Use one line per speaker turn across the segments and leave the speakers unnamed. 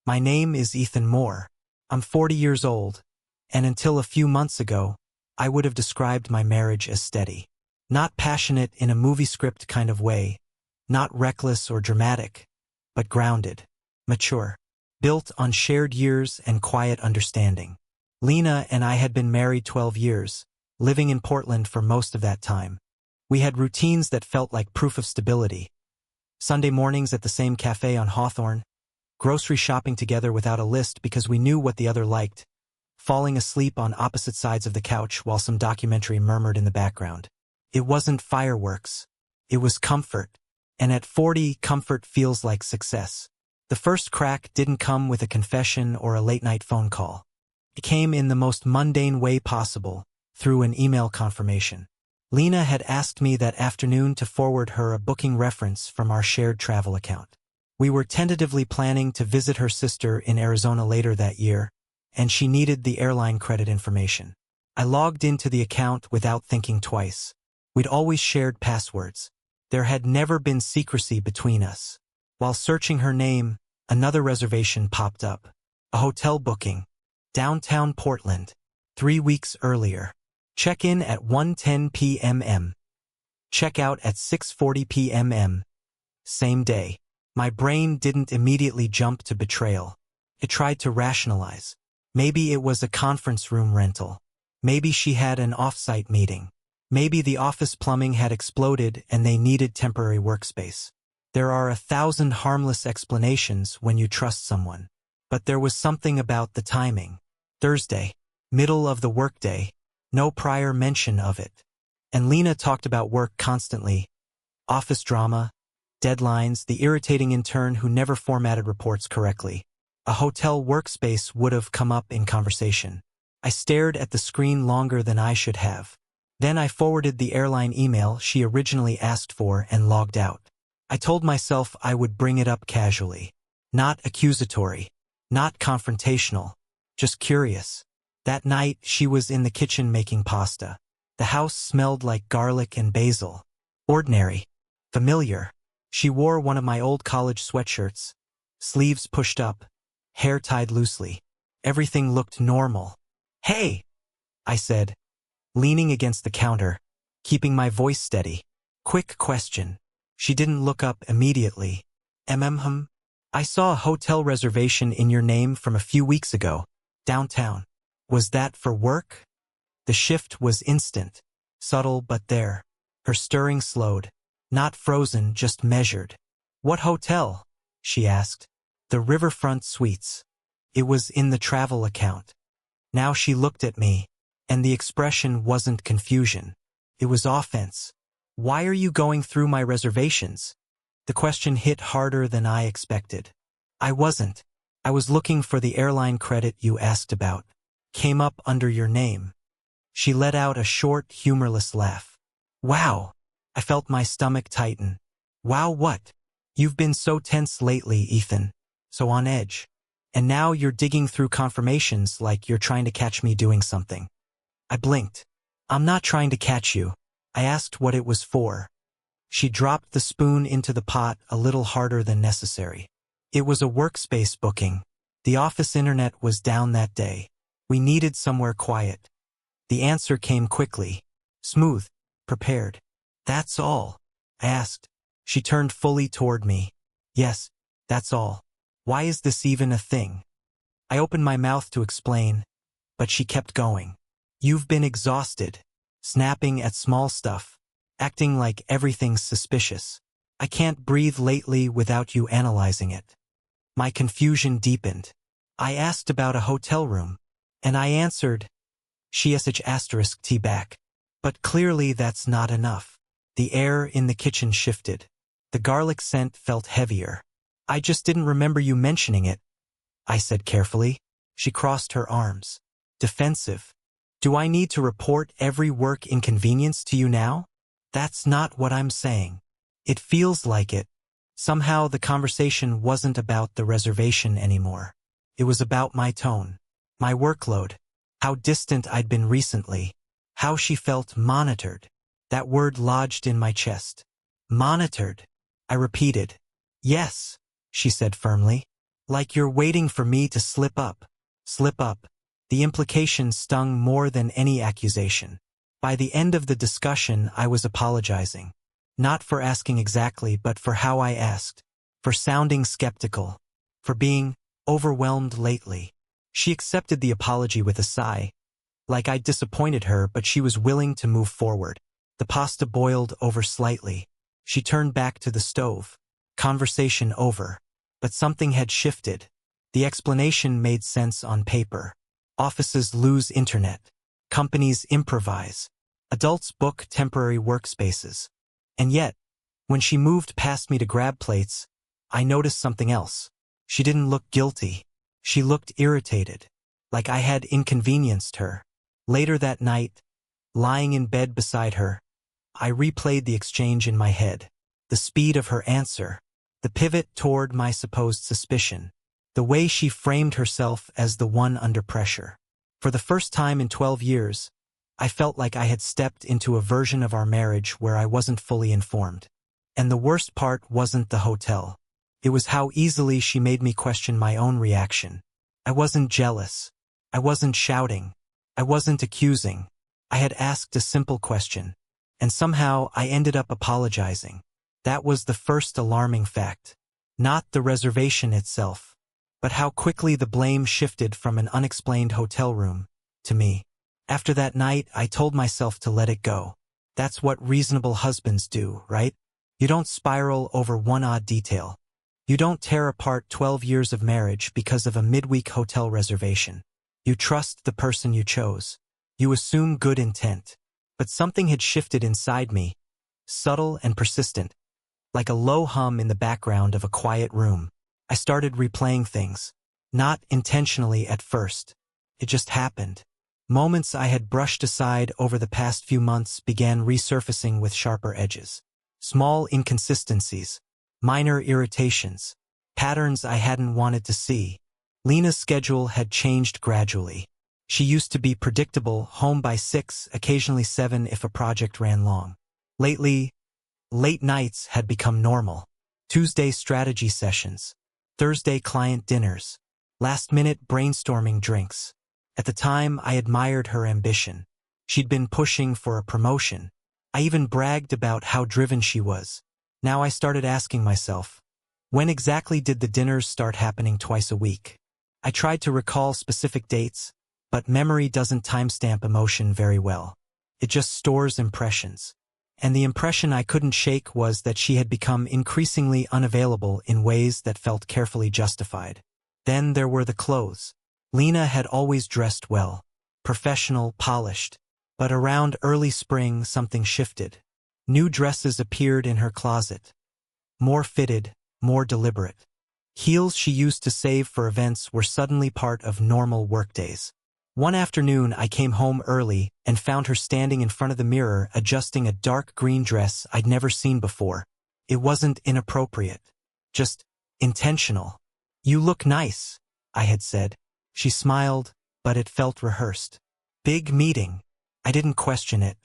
My name is Ethan Moore. I'm 40 years old, and until a few months ago, I would have described my marriage as steady. Not passionate in a movie script kind of way, not reckless or dramatic, but grounded, mature, built on shared years and quiet understanding. Lena and I had been married 12 years, living in Portland for most of that time. We had routines that felt like proof of stability. Sunday mornings at the same cafe on Hawthorne, grocery shopping together without a list because we knew what the other liked, falling asleep on opposite sides of the couch while some documentary murmured in the background. It wasn't fireworks. It was comfort. And at 40, comfort feels like success. The first crack didn't come with a confession or a late-night phone call. It came in the most mundane way possible, through an email confirmation. Lena had asked me that afternoon to forward her a booking reference from our shared travel account. We were tentatively planning to visit her sister in Arizona later that year, and she needed the airline credit information. I logged into the account without thinking twice. We'd always shared passwords. There had never been secrecy between us. While searching her name, another reservation popped up. A hotel booking. Downtown Portland. 3 weeks earlier. Check-in at 1:10 p.m. Check-out at 6:40 p.m. Same day. My brain didn't immediately jump to betrayal. It tried to rationalize. Maybe it was a conference room rental. Maybe she had an off-site meeting. Maybe the office plumbing had exploded and they needed temporary workspace. There are 1,000 harmless explanations when you trust someone. But there was something about the timing. Thursday, middle of the workday, no prior mention of it. And Lena talked about work constantly. Office drama, deadlines, the irritating intern who never formatted reports correctly. A hotel workspace would have come up in conversation. I stared at the screen longer than I should have. Then I forwarded the airline email she originally asked for and logged out. I told myself I would bring it up casually. Not accusatory. Not confrontational. Just curious. That night, she was in the kitchen making pasta. The house smelled like garlic and basil. Ordinary. Familiar. She wore one of my old college sweatshirts. Sleeves pushed up. Hair tied loosely. Everything looked normal. "Hey!" I said, leaning against the counter, keeping my voice steady. "Quick question." She didn't look up immediately. I saw a hotel reservation in your name from a few weeks ago, downtown. Was that for work?" The shift was instant, subtle but there. Her stirring slowed. Not frozen, just measured. "What hotel?" she asked. "The Riverfront Suites." It was in the travel account. Now she looked at me, and the expression wasn't confusion. It was offense. "Why are you going through my reservations?" The question hit harder than I expected. I wasn't. I was looking for the airline credit you asked about. Came up under your name. She let out a short, humorless laugh. "Wow." I felt my stomach tighten. "Wow what?" "You've been so tense lately, Ethan. So on edge. And now you're digging through confirmations like you're trying to catch me doing something." I blinked. "I'm not trying to catch you." I asked what it was for. She dropped the spoon into the pot a little harder than necessary. It was a workspace booking. The office internet was down that day. We needed somewhere quiet. The answer came quickly. Smooth. Prepared. "That's all?" I asked. She turned fully toward me. "Yes, that's all. Why is this even a thing?" I opened my mouth to explain, but she kept going. "You've been exhausted. Snapping at small stuff. Acting like everything's suspicious. I can't breathe lately without you analyzing it." My confusion deepened. I asked about a hotel room, and I answered, **T back. But clearly that's not enough. The air in the kitchen shifted. The garlic scent felt heavier. "I just didn't remember you mentioning it," I said carefully. She crossed her arms. Defensive. "Do I need to report every work inconvenience to you now?" "That's not what I'm saying." It feels like it. Somehow the conversation wasn't about the reservation anymore. It was about my tone. My workload. How distant I'd been recently. How she felt monitored. That word lodged in my chest. Monitored. I repeated. "Yes," she said firmly. Like you're waiting for me to slip up. Slip up. The implication stung more than any accusation. By the end of the discussion, I was apologizing. Not for asking exactly, but for how I asked. For sounding skeptical. For being overwhelmed lately. She accepted the apology with a sigh. Like I'd disappointed her, but she was willing to move forward. The pasta boiled over slightly. She turned back to the stove. Conversation over. But something had shifted. The explanation made sense on paper. Offices lose internet. Companies improvise. Adults book temporary workspaces. And yet, when she moved past me to grab plates, I noticed something else. She didn't look guilty. She looked irritated. Like I had inconvenienced her. Later that night, lying in bed beside her, I replayed the exchange in my head. The speed of her answer. The pivot toward my supposed suspicion. The way she framed herself as the one under pressure. For the first time in 12 years, I felt like I had stepped into a version of our marriage where I wasn't fully informed. And the worst part wasn't the hotel. It was how easily she made me question my own reaction. I wasn't jealous. I wasn't shouting. I wasn't accusing. I had asked a simple question. And somehow I ended up apologizing. That was the first alarming fact. Not the reservation itself, but how quickly the blame shifted from an unexplained hotel room to me. After that night, I told myself to let it go. That's what reasonable husbands do, right? You don't spiral over one odd detail. You don't tear apart 12 years of marriage because of a midweek hotel reservation. You trust the person you chose. You assume good intent. But something had shifted inside me, subtle and persistent, like a low hum in the background of a quiet room. I started replaying things. Not intentionally at first. It just happened. Moments I had brushed aside over the past few months began resurfacing with sharper edges. Small inconsistencies, minor irritations, patterns I hadn't wanted to see. Lena's schedule had changed gradually. She used to be predictable, home by 6, occasionally 7 if a project ran long. Lately, late nights had become normal. Tuesday strategy sessions, Thursday client dinners, last-minute brainstorming drinks. At the time, I admired her ambition. She'd been pushing for a promotion. I even bragged about how driven she was. Now I started asking myself, when exactly did the dinners start happening twice a week? I tried to recall specific dates, but memory doesn't timestamp emotion very well. It just stores impressions. And the impression I couldn't shake was that she had become increasingly unavailable in ways that felt carefully justified. Then there were the clothes. Lena had always dressed well, professional, polished. But around early spring something shifted. New dresses appeared in her closet. More fitted, more deliberate. Heels she used to save for events were suddenly part of normal workdays. One afternoon I came home early and found her standing in front of the mirror adjusting a dark green dress I'd never seen before. It wasn't inappropriate. Just intentional. "You look nice," I had said. She smiled, but it felt rehearsed. Big meeting. I didn't question it.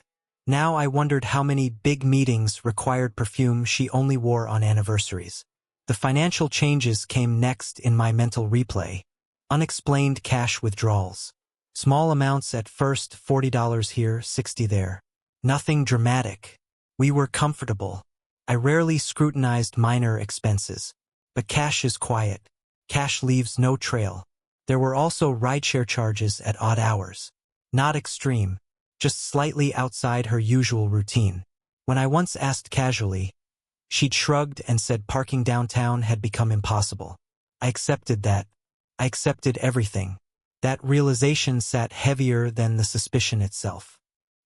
Now I wondered how many big meetings required perfume she only wore on anniversaries. The financial changes came next in my mental replay. Unexplained cash withdrawals. Small amounts at first, $40 here, $60 there. Nothing dramatic. We were comfortable. I rarely scrutinized minor expenses. But cash is quiet. Cash leaves no trail. There were also rideshare charges at odd hours. Not extreme, just slightly outside her usual routine. When I once asked casually, she'd shrugged and said parking downtown had become impossible. I accepted that. I accepted everything. That realization sat heavier than the suspicion itself.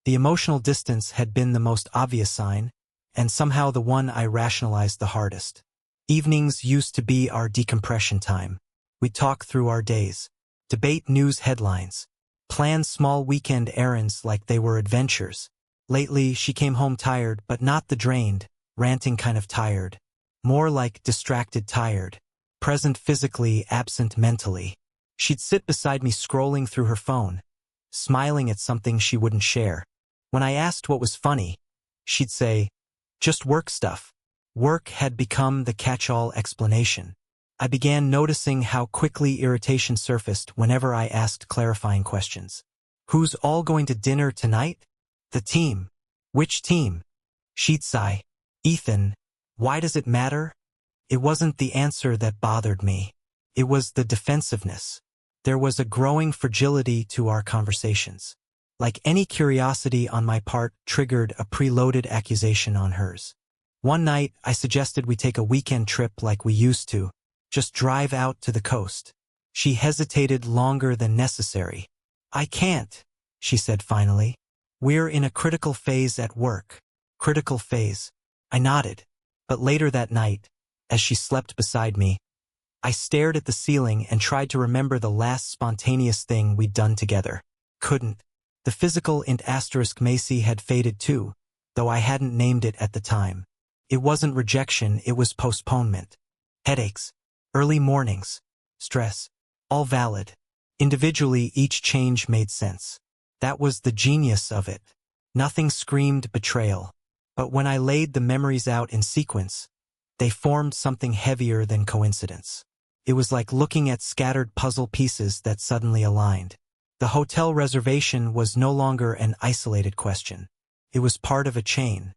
The emotional distance had been the most obvious sign, and somehow the one I rationalized the hardest. Evenings used to be our decompression time. We'd talk through our days, debate news headlines, plan small weekend errands like they were adventures. Lately, she came home tired, but not the drained, ranting kind of tired. More like distracted tired. Present physically, absent mentally. She'd sit beside me scrolling through her phone, smiling at something she wouldn't share. When I asked what was funny, she'd say, "Just work stuff." Work had become the catch-all explanation. I began noticing how quickly irritation surfaced whenever I asked clarifying questions. Who's all going to dinner tonight? The team. Which team? She'd sigh. Ethan. Why does it matter? It wasn't the answer that bothered me. It was the defensiveness. There was a growing fragility to our conversations. Like any curiosity on my part triggered a preloaded accusation on hers. One night, I suggested we take a weekend trip like we used to, just drive out to the coast. She hesitated longer than necessary. I can't, she said finally. We're in a critical phase at work. Critical phase. I nodded. But later that night, as she slept beside me, I stared at the ceiling and tried to remember the last spontaneous thing we'd done together. Couldn't. The physical int asterisk Macy had faded too, though I hadn't named it at the time. It wasn't rejection, it was postponement. Headaches, early mornings, stress, all valid. Individually, each change made sense. That was the genius of it. Nothing screamed betrayal. But when I laid the memories out in sequence, they formed something heavier than coincidence. It was like looking at scattered puzzle pieces that suddenly aligned. The hotel reservation was no longer an isolated question. It was part of a chain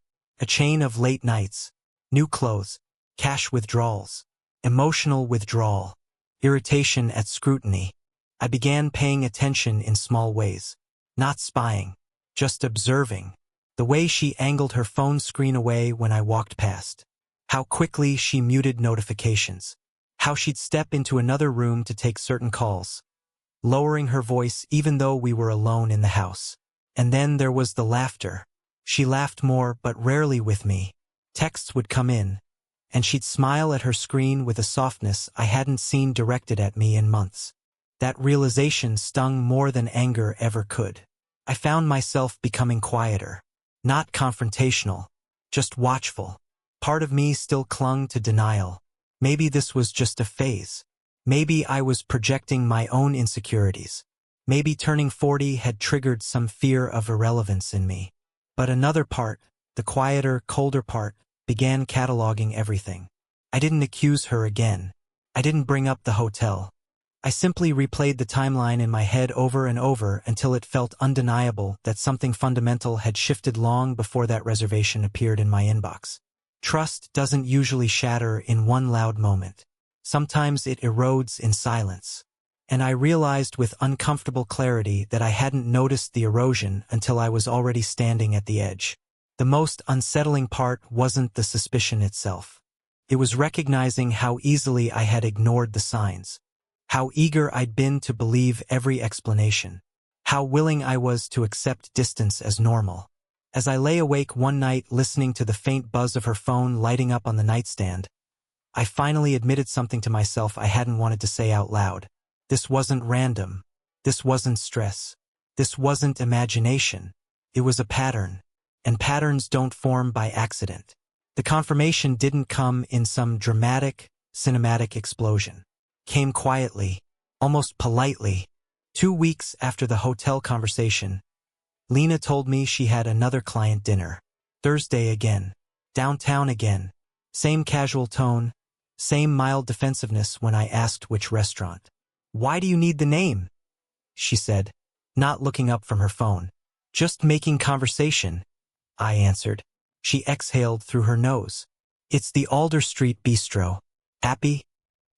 of late nights, new clothes, cash withdrawals, emotional withdrawal, irritation at scrutiny. I began paying attention in small ways, not spying, just observing. The way she angled her phone screen away when I walked past. How quickly she muted notifications. How she'd step into another room to take certain calls, lowering her voice even though we were alone in the house. And then there was the laughter. She laughed more, but rarely with me. Texts would come in, and she'd smile at her screen with a softness I hadn't seen directed at me in months. That realization stung more than anger ever could. I found myself becoming quieter, not confrontational, just watchful. Part of me still clung to denial. Maybe this was just a phase. Maybe I was projecting my own insecurities. Maybe turning 40 had triggered some fear of irrelevance in me. But another part, the quieter, colder part, began cataloging everything. I didn't accuse her again. I didn't bring up the hotel. I simply replayed the timeline in my head over and over until it felt undeniable that something fundamental had shifted long before that reservation appeared in my inbox. Trust doesn't usually shatter in one loud moment. Sometimes it erodes in silence. And I realized with uncomfortable clarity that I hadn't noticed the erosion until I was already standing at the edge. The most unsettling part wasn't the suspicion itself. It was recognizing how easily I had ignored the signs. How eager I'd been to believe every explanation. How willing I was to accept distance as normal. As I lay awake one night listening to the faint buzz of her phone lighting up on the nightstand, I finally admitted something to myself I hadn't wanted to say out loud. This wasn't random. This wasn't stress. This wasn't imagination. It was a pattern. And patterns don't form by accident. The confirmation didn't come in some dramatic, cinematic explosion. Came quietly, almost politely. 2 weeks after the hotel conversation, Lena told me she had another client dinner. Thursday again. Downtown again. Same casual tone. Same mild defensiveness when I asked which restaurant. Why do you need the name? She said, not looking up from her phone. Just making conversation, I answered. She exhaled through her nose. It's the Alder Street Bistro. Happy?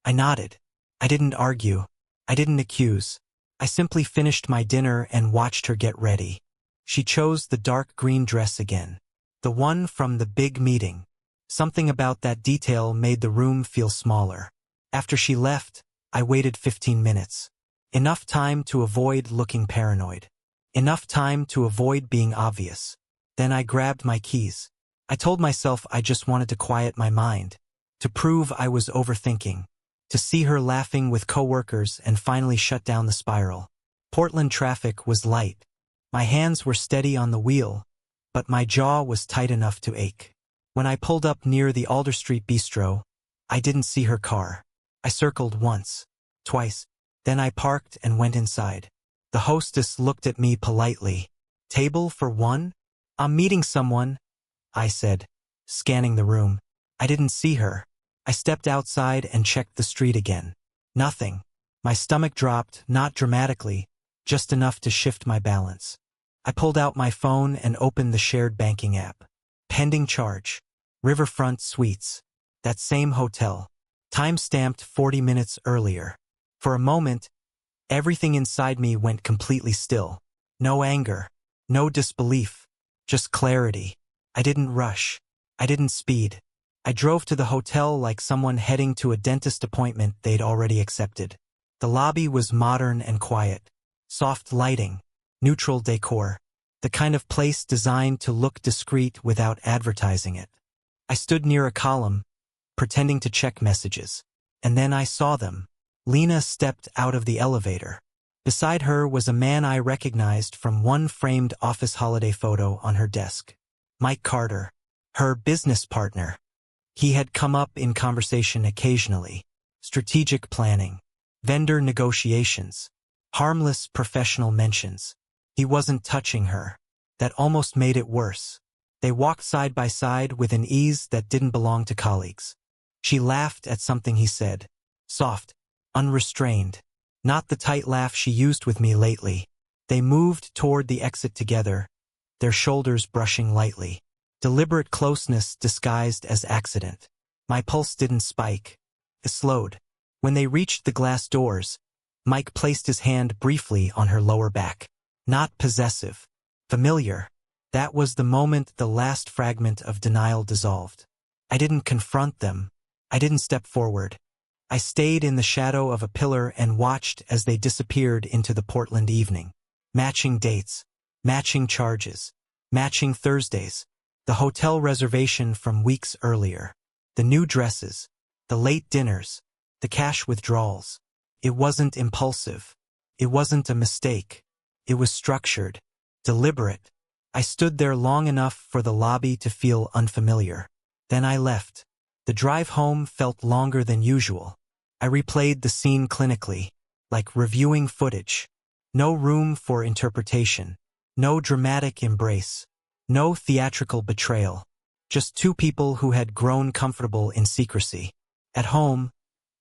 I nodded. I didn't argue. I didn't accuse. I simply finished my dinner and watched her get ready. She chose the dark green dress again. The one from the big meeting. Something about that detail made the room feel smaller. After she left, I waited 15 minutes. Enough time to avoid looking paranoid. Enough time to avoid being obvious. Then I grabbed my keys. I told myself I just wanted to quiet my mind. To prove I was overthinking. To see her laughing with coworkers and finally shut down the spiral. Portland traffic was light. My hands were steady on the wheel, but my jaw was tight enough to ache. When I pulled up near the Alder Street Bistro, I didn't see her car. I circled once, twice, then I parked and went inside. The hostess looked at me politely. Table for one? I'm meeting someone, I said, scanning the room. I didn't see her. I stepped outside and checked the street again. Nothing. My stomach dropped, not dramatically, just enough to shift my balance. I pulled out my phone and opened the shared banking app. Pending charge. Riverfront Suites. That same hotel. Time-stamped 40 minutes earlier. For a moment, everything inside me went completely still. No anger. No disbelief. Just clarity. I didn't rush. I didn't speed. I drove to the hotel like someone heading to a dentist appointment they'd already accepted. The lobby was modern and quiet. Soft lighting. Neutral decor. The kind of place designed to look discreet without advertising it. I stood near a column, pretending to check messages. And then I saw them. Lena stepped out of the elevator. Beside her was a man I recognized from one framed office holiday photo on her desk. Mike Carter, her business partner. He had come up in conversation occasionally. Strategic planning, vendor negotiations, harmless professional mentions. He wasn't touching her. That almost made it worse. They walked side by side with an ease that didn't belong to colleagues. She laughed at something he said. Soft, unrestrained. Not the tight laugh she used with me lately. They moved toward the exit together, their shoulders brushing lightly. Deliberate closeness disguised as accident. My pulse didn't spike. It slowed. When they reached the glass doors, Mike placed his hand briefly on her lower back. Not possessive. Familiar. That was the moment the last fragment of denial dissolved. I didn't confront them. I didn't step forward. I stayed in the shadow of a pillar and watched as they disappeared into the Portland evening. Matching dates. Matching charges. Matching Thursdays. The hotel reservation from weeks earlier. The new dresses. The late dinners. The cash withdrawals. It wasn't impulsive. It wasn't a mistake. It was structured. Deliberate. I stood there long enough for the lobby to feel unfamiliar. Then I left. The drive home felt longer than usual. I replayed the scene clinically, like reviewing footage. No room for interpretation. No dramatic embrace. No theatrical betrayal. Just two people who had grown comfortable in secrecy. At home,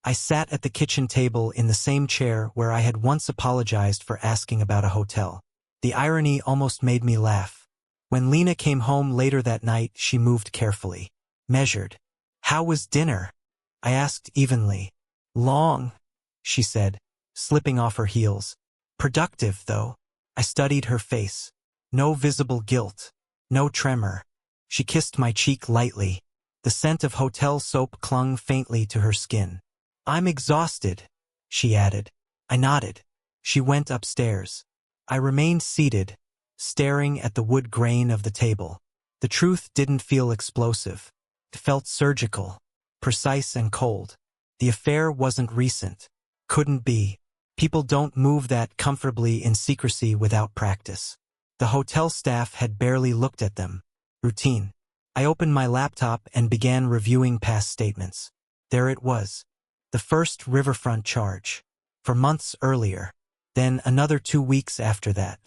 I sat at the kitchen table in the same chair where I had once apologized for asking about a hotel. The irony almost made me laugh. When Lena came home later that night, she moved carefully. Measured. How was dinner? I asked evenly. Long, she said, slipping off her heels. Productive, though. I studied her face. No visible guilt. No tremor. She kissed my cheek lightly. The scent of hotel soap clung faintly to her skin. I'm exhausted, she added. I nodded. She went upstairs. I remained seated, staring at the wood grain of the table. The truth didn't feel explosive. It felt surgical, precise and cold. The affair wasn't recent. Couldn't be. People don't move that comfortably in secrecy without practice. The hotel staff had barely looked at them. Routine. I opened my laptop and began reviewing past statements. There it was. The first riverfront charge. For months earlier. Then another 2 weeks after that.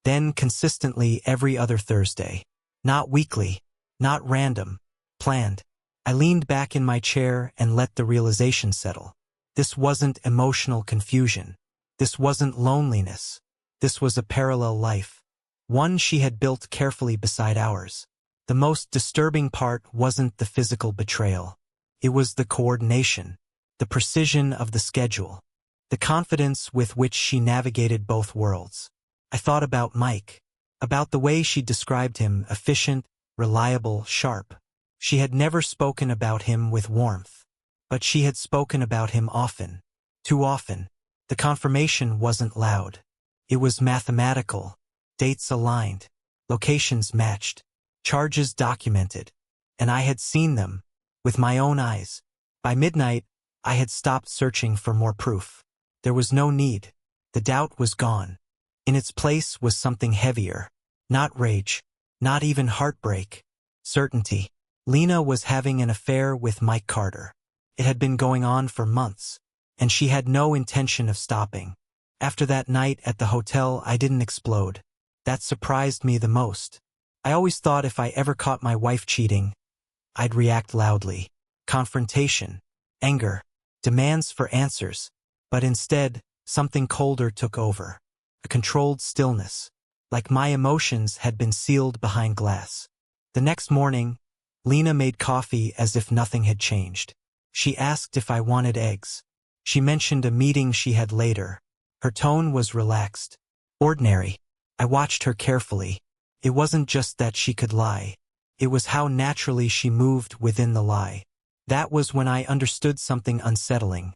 Then consistently every other Thursday. Not weekly. Not random. Planned. I leaned back in my chair and let the realization settle. This wasn't emotional confusion. This wasn't loneliness. This was a parallel life. One she had built carefully beside ours. The most disturbing part wasn't the physical betrayal. It was the coordination, the precision of the schedule, the confidence with which she navigated both worlds. I thought about Mike, about the way she described him: efficient, reliable, sharp. She had never spoken about him with warmth, but she had spoken about him often. Too often. The confirmation wasn't loud. It was mathematical. Dates aligned. Locations matched. Charges documented. And I had seen them, with my own eyes. By midnight, I had stopped searching for more proof. There was no need. The doubt was gone. In its place was something heavier. Not rage. Not even heartbreak. Certainty. Lena was having an affair with Mike Carter. It had been going on for months, and she had no intention of stopping. After that night at the hotel, I didn't explode. That surprised me the most. I always thought if I ever caught my wife cheating, I'd react loudly. Confrontation. anger, demands for answers. But instead, something colder took over. A controlled stillness, like my emotions had been sealed behind glass. The next morning, Lena made coffee as if nothing had changed. She asked if I wanted eggs. She mentioned a meeting she had later. Her tone was relaxed. Ordinary. I watched her carefully. It wasn't just that she could lie. It was how naturally she moved within the lie. That was when I understood something unsettling.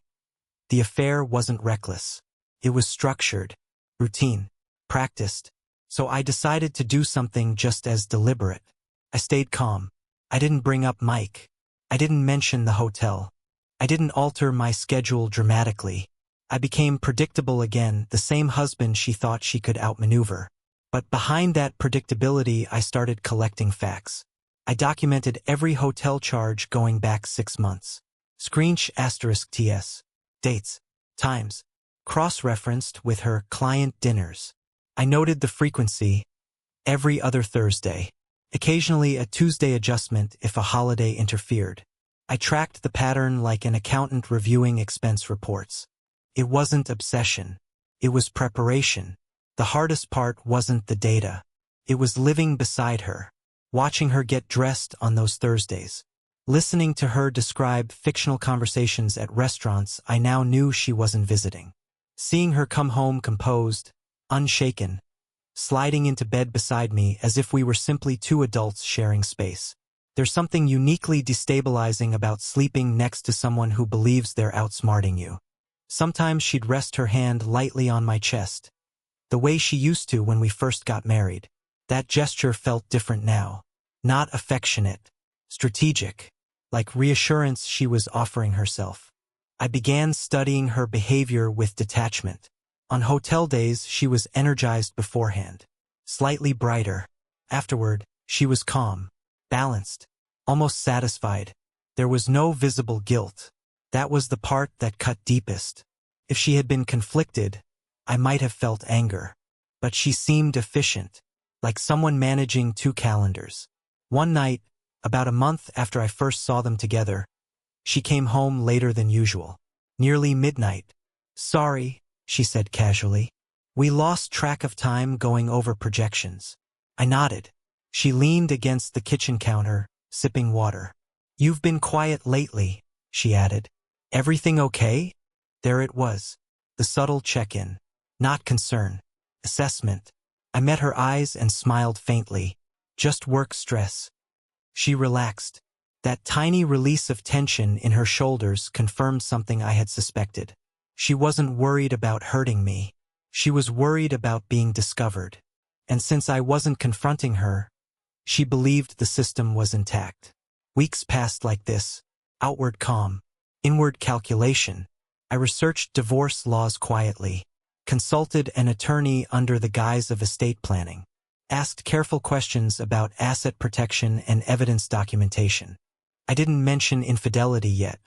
The affair wasn't reckless. It was structured, routine, practiced. So I decided to do something just as deliberate. I stayed calm. I didn't bring up Mike. I didn't mention the hotel. I didn't alter my schedule dramatically. I became predictable again, the same husband she thought she could outmaneuver. But behind that predictability, I started collecting facts. I documented every hotel charge going back 6 months. Screensh *TS. Dates. Times. Cross-referenced with her client dinners. I noted the frequency. Every other Thursday. Occasionally a Tuesday adjustment if a holiday interfered. I tracked the pattern like an accountant reviewing expense reports. It wasn't obsession. It was preparation. The hardest part wasn't the data. It was living beside her. Watching her get dressed on those Thursdays. Listening to her describe fictional conversations at restaurants I now knew she wasn't visiting. Seeing her come home composed, unshaken, sliding into bed beside me as if we were simply two adults sharing space. There's something uniquely destabilizing about sleeping next to someone who believes they're outsmarting you. Sometimes she'd rest her hand lightly on my chest, the way she used to when we first got married. That gesture felt different now. Not affectionate, strategic, like reassurance she was offering herself. I began studying her behavior with detachment. On hotel days, she was energized beforehand, slightly brighter. Afterward, she was calm, balanced, almost satisfied. There was no visible guilt. That was the part that cut deepest. If she had been conflicted, I might have felt anger. But she seemed efficient, like someone managing 2 calendars. One night, about a month after I first saw them together, she came home later than usual. Nearly midnight. "Sorry," she said casually. "We lost track of time going over projections." I nodded. She leaned against the kitchen counter, sipping water. "You've been quiet lately," she added. "Everything okay?" There it was. The subtle check-in. Not concern. Assessment. I met her eyes and smiled faintly. Just work stress. She relaxed. That tiny release of tension in her shoulders confirmed something I had suspected. She wasn't worried about hurting me. She was worried about being discovered. And since I wasn't confronting her, she believed the system was intact. Weeks passed like this. Outward calm. Inward calculation. I researched divorce laws quietly. Consulted an attorney under the guise of estate planning. Asked careful questions about asset protection and evidence documentation. I didn't mention infidelity yet.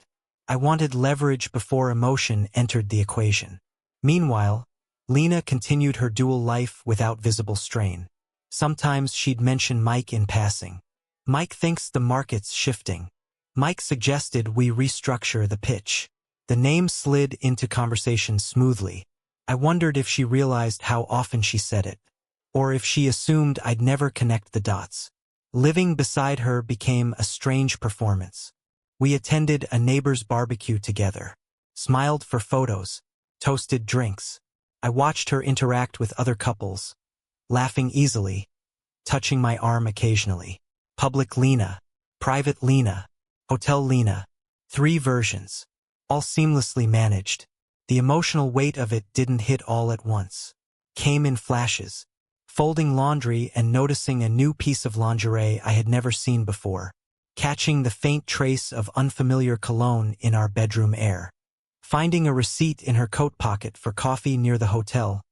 I wanted leverage before emotion entered the equation. Meanwhile, Lena continued her dual life without visible strain. Sometimes she'd mention Mike in passing. "Mike thinks the market's shifting." Mike suggested we restructure the pitch. The name slid into conversation smoothly. I wondered if she realized how often she said it, or if she assumed I'd never connect the dots. Living beside her became a strange performance. We attended a neighbor's barbecue together, smiled for photos, toasted drinks. I watched her interact with other couples, laughing easily, touching my arm occasionally. Public Lena, private Lena, hotel Lena. 3 versions, all seamlessly managed. The emotional weight of it didn't hit all at once. Came in flashes. Folding laundry and noticing a new piece of lingerie I had never seen before. Catching the faint trace of unfamiliar cologne in our bedroom air. Finding a receipt in her coat pocket for coffee near the hotel.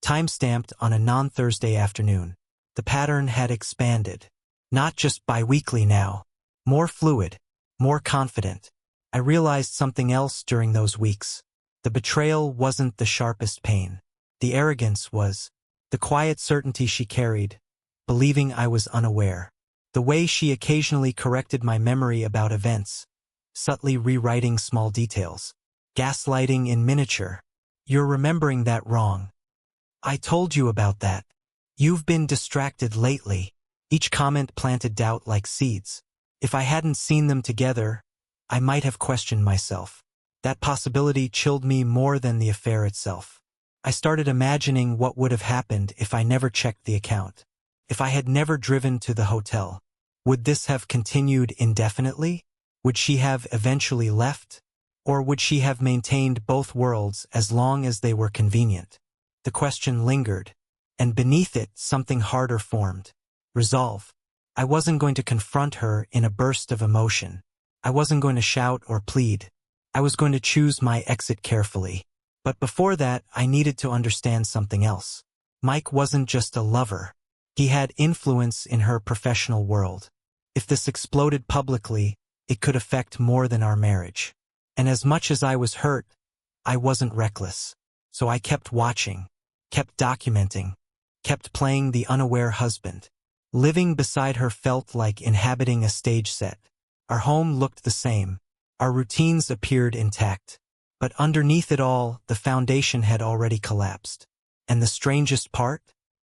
Time-stamped on a non-Thursday afternoon. The pattern had expanded. Not just bi-weekly now. More fluid. More confident. I realized something else during those weeks. The betrayal wasn't the sharpest pain. The arrogance was. The quiet certainty she carried, believing I was unaware. The way she occasionally corrected my memory about events, subtly rewriting small details. Gaslighting in miniature. You're remembering that wrong. I told you about that. You've been distracted lately. Each comment planted doubt like seeds. If I hadn't seen them together, I might have questioned myself. That possibility chilled me more than the affair itself. I started imagining what would have happened if I never checked the account. If I had never driven to the hotel. Would this have continued indefinitely? Would she have eventually left? Or would she have maintained both worlds as long as they were convenient? The question lingered, and beneath it something harder formed. Resolve. I wasn't going to confront her in a burst of emotion. I wasn't going to shout or plead. I was going to choose my exit carefully. But before that, I needed to understand something else. Mike wasn't just a lover. He had influence in her professional world. If this exploded publicly, it could affect more than our marriage. And as much as I was hurt, I wasn't reckless. So I kept watching, kept documenting, kept playing the unaware husband. Living beside her felt like inhabiting a stage set. Our home looked the same. Our routines appeared intact. But underneath it all, the foundation had already collapsed. And the strangest part?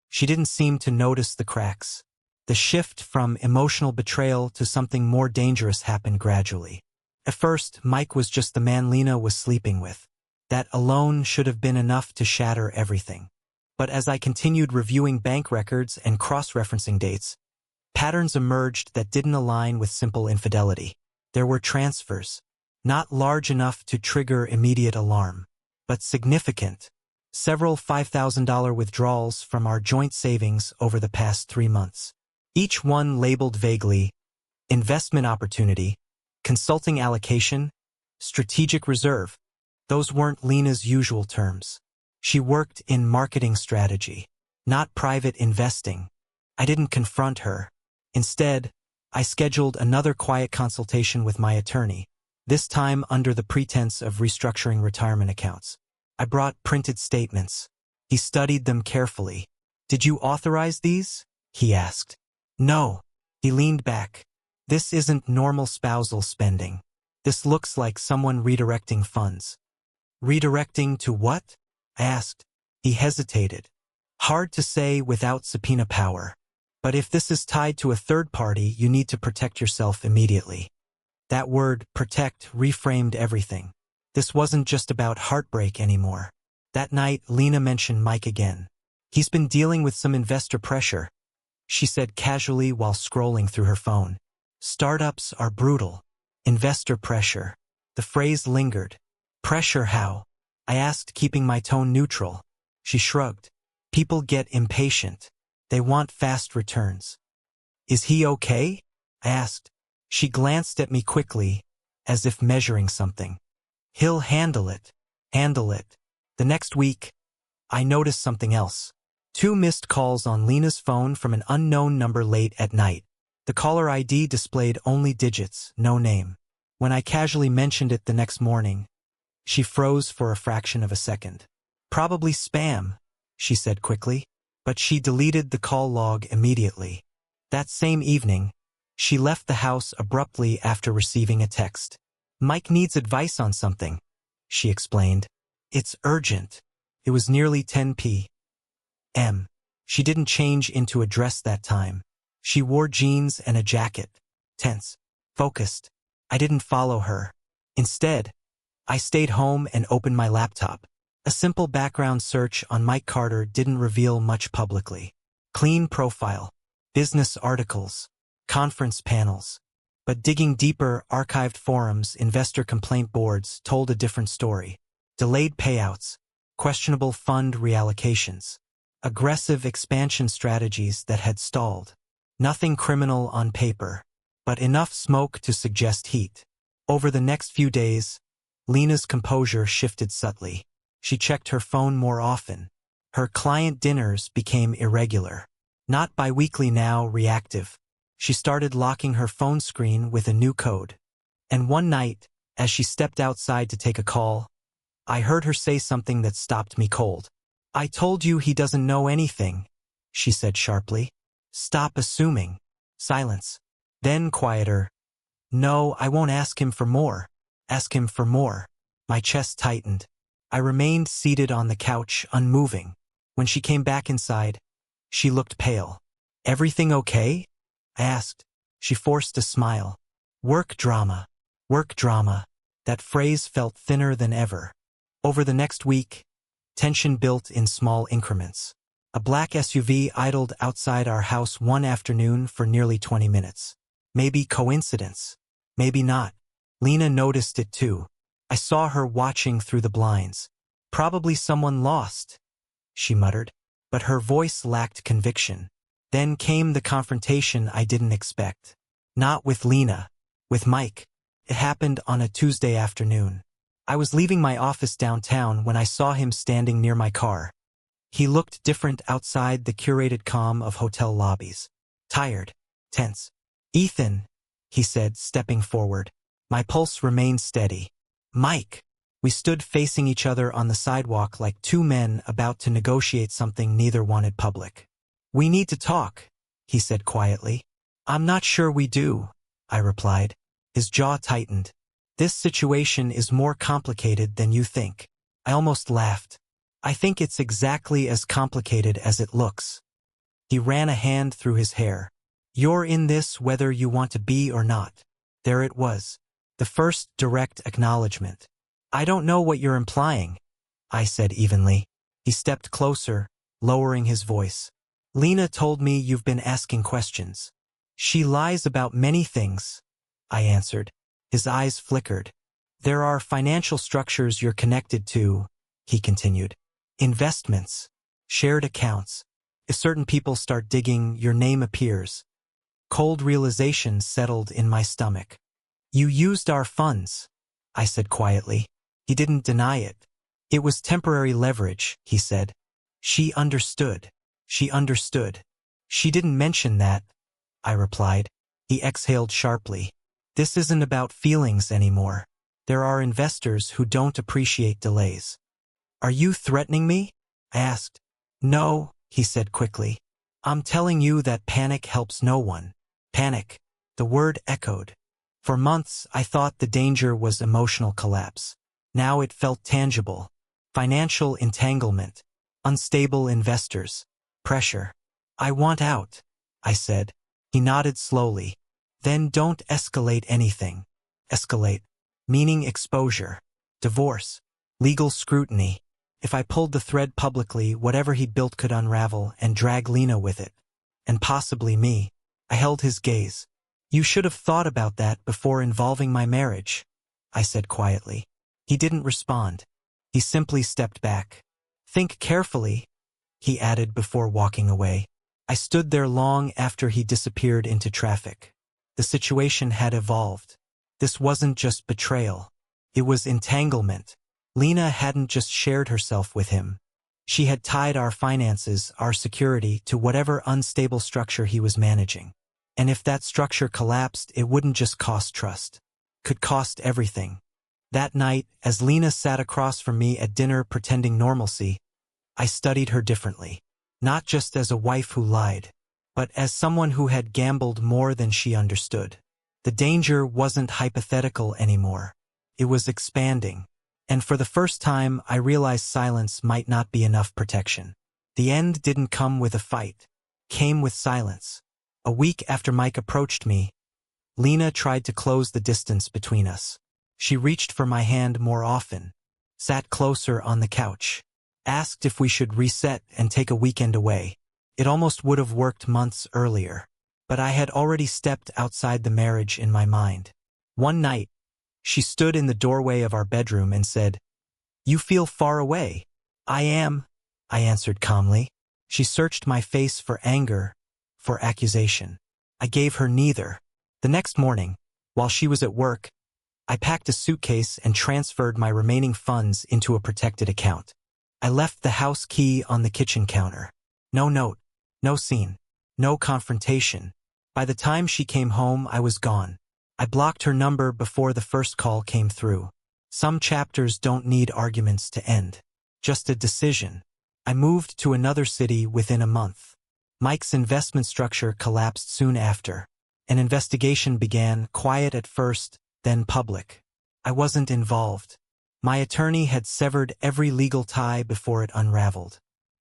She didn't seem to notice the cracks. The shift from emotional betrayal to something more dangerous happened gradually. At first, Mike was just the man Lena was sleeping with. That alone should have been enough to shatter everything. But as I continued reviewing bank records and cross-referencing dates, patterns emerged that didn't align with simple infidelity. There were transfers, not large enough to trigger immediate alarm, but significant. Several $5,000 withdrawals from our joint savings over the past 3 months. Each one labeled vaguely, investment opportunity, consulting allocation, strategic reserve. Those weren't Lena's usual terms. She worked in marketing strategy, not private investing. I didn't confront her. Instead, I scheduled another quiet consultation with my attorney, this time under the pretense of restructuring retirement accounts. I brought printed statements. He studied them carefully. "Did you authorize these?" he asked. "No." He leaned back. "This isn't normal spousal spending. This looks like someone redirecting funds." "Redirecting to what?" I asked. He hesitated. "Hard to say without subpoena power. But if this is tied to a third party, you need to protect yourself immediately." That word, protect, reframed everything. This wasn't just about heartbreak anymore. That night, Lena mentioned Mike again. "He's been dealing with some investor pressure," she said casually while scrolling through her phone. "Startups are brutal. Investor pressure." The phrase lingered. "Pressure how?" I asked, keeping my tone neutral. She shrugged. "People get impatient. They want fast returns." "Is he okay?" I asked. She glanced at me quickly, as if measuring something. "He'll handle it. Handle it." The next week, I noticed something else. 2 missed calls on Lena's phone from an unknown number late at night. The caller ID displayed only digits, no name. When I casually mentioned it the next morning, she froze for a fraction of a second. "Probably spam," she said quickly, but she deleted the call log immediately. That same evening, she left the house abruptly after receiving a text. "Mike needs advice on something," she explained. "It's urgent." It was nearly 10 p.m. She didn't change into a dress that time. She wore jeans and a jacket. Tense. Focused. I didn't follow her. Instead, I stayed home and opened my laptop. A simple background search on Mike Carter didn't reveal much publicly. Clean profile. Business articles. Conference panels. But digging deeper, archived forums, investor complaint boards told a different story. Delayed payouts. Questionable fund reallocations. Aggressive expansion strategies that had stalled. Nothing criminal on paper, but enough smoke to suggest heat. Over the next few days, Lena's composure shifted subtly. She checked her phone more often. Her client dinners became irregular. Not biweekly now, reactive. She started locking her phone screen with a new code. And one night, as she stepped outside to take a call, I heard her say something that stopped me cold. "I told you he doesn't know anything," she said sharply. "Stop assuming." Silence. Then quieter. No, I won't ask him for more. Ask him for more. My chest tightened. I remained seated on the couch, unmoving. When she came back inside, she looked pale. Everything okay? I asked. She forced a smile. Work drama. Work drama. That phrase felt thinner than ever. Over the next week, tension built in small increments. A black SUV idled outside our house one afternoon for nearly 20 minutes. Maybe coincidence. Maybe not. Lena noticed it too. I saw her watching through the blinds. Probably someone lost, she muttered, but her voice lacked conviction. Then came the confrontation I didn't expect. Not with Lena, with Mike. It happened on a Tuesday afternoon. I was leaving my office downtown when I saw him standing near my car. He looked different outside the curated calm of hotel lobbies. Tired, tense. Ethan, he said, stepping forward. My pulse remained steady. Mike. We stood facing each other on the sidewalk like two men about to negotiate something neither wanted public. We need to talk, he said quietly. I'm not sure we do, I replied. His jaw tightened. This situation is more complicated than you think. I almost laughed. I think it's exactly as complicated as it looks. He ran a hand through his hair. You're in this whether you want to be or not. There it was. The first direct acknowledgement. I don't know what you're implying, I said evenly. He stepped closer, lowering his voice. Lena told me you've been asking questions. She lies about many things, I answered. His eyes flickered. There are financial structures you're connected to, he continued. Investments, shared accounts. If certain people start digging, your name appears. Cold realization settled in my stomach. You used our funds, I said quietly. He didn't deny it. It was temporary leverage, he said. She understood. She understood. She didn't mention that, I replied. He exhaled sharply. This isn't about feelings anymore. There are investors who don't appreciate delays. Are you threatening me? I asked. No, he said quickly. I'm telling you that panic helps no one. Panic. The word echoed. For months, I thought the danger was emotional collapse. Now it felt tangible. Financial entanglement. Unstable investors. Pressure. I want out, I said. He nodded slowly. Then don't escalate anything. Escalate. Meaning exposure. Divorce. Legal scrutiny. If I pulled the thread publicly, whatever he built could unravel and drag Lena with it. And possibly me. I held his gaze. You should have thought about that before involving my marriage, I said quietly. He didn't respond. He simply stepped back. Think carefully, he added before walking away. I stood there long after he disappeared into traffic. The situation had evolved. This wasn't just betrayal. It was entanglement. Lena hadn't just shared herself with him. She had tied our finances, our security, to whatever unstable structure he was managing. And if that structure collapsed, it wouldn't just cost trust. Could cost everything. That night, as Lena sat across from me at dinner pretending normalcy, I studied her differently. Not just as a wife who lied, but as someone who had gambled more than she understood. The danger wasn't hypothetical anymore. It was expanding. And for the first time, I realized silence might not be enough protection. The end didn't come with a fight. It came with silence. A week after Mike approached me, Lena tried to close the distance between us. She reached for my hand more often, sat closer on the couch, asked if we should reset and take a weekend away. It almost would have worked months earlier, but I had already stepped outside the marriage in my mind. One night, she stood in the doorway of our bedroom and said, "You feel far away." "I am," I answered calmly. She searched my face for anger, for accusation. I gave her neither. The next morning, while she was at work, I packed a suitcase and transferred my remaining funds into a protected account. I left the house key on the kitchen counter. No note, no scene, no confrontation. By the time she came home, I was gone. I blocked her number before the first call came through. Some chapters don't need arguments to end. Just a decision. I moved to another city within a month. Mike's investment structure collapsed soon after. An investigation began, quiet at first, then public. I wasn't involved. My attorney had severed every legal tie before it unraveled.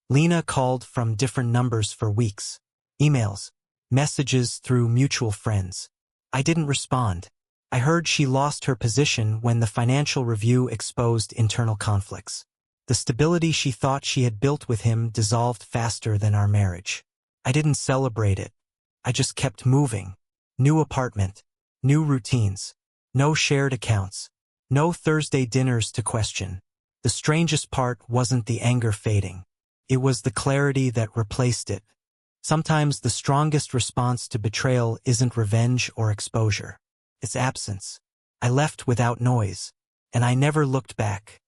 Lena called from different numbers for weeks. Emails, messages through mutual friends. I didn't respond. I heard she lost her position when the Financial Review exposed internal conflicts. The stability she thought she had built with him dissolved faster than our marriage. I didn't celebrate it. I just kept moving. New apartment, new routines, no shared accounts, no Thursday dinners to question. The strangest part wasn't the anger fading. It was the clarity that replaced it. Sometimes the strongest response to betrayal isn't revenge or exposure. It's absence. I left without noise, and I never looked back.